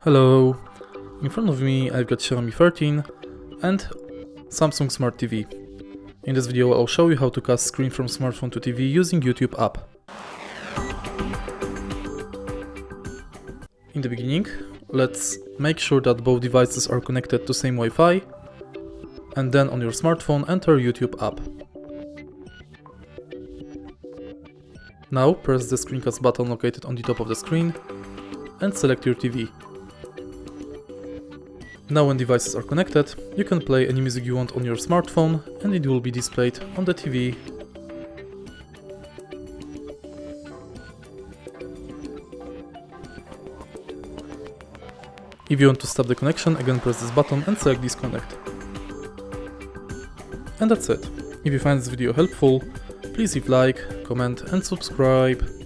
Hello, in front of me I've got Xiaomi 13 and Samsung Smart TV. In this video I'll show you how to cast screen from smartphone to TV using YouTube app. In the beginning, let's make sure that both devices are connected to same Wi-Fi, and then on your smartphone enter YouTube app. Now press the screencast button located on the top of the screen and select your TV. Now when devices are connected, you can play any music you want on your smartphone and it will be displayed on the TV. If you want to stop the connection, again press this button and select disconnect. And that's it. If you find this video helpful, please leave like, comment and subscribe.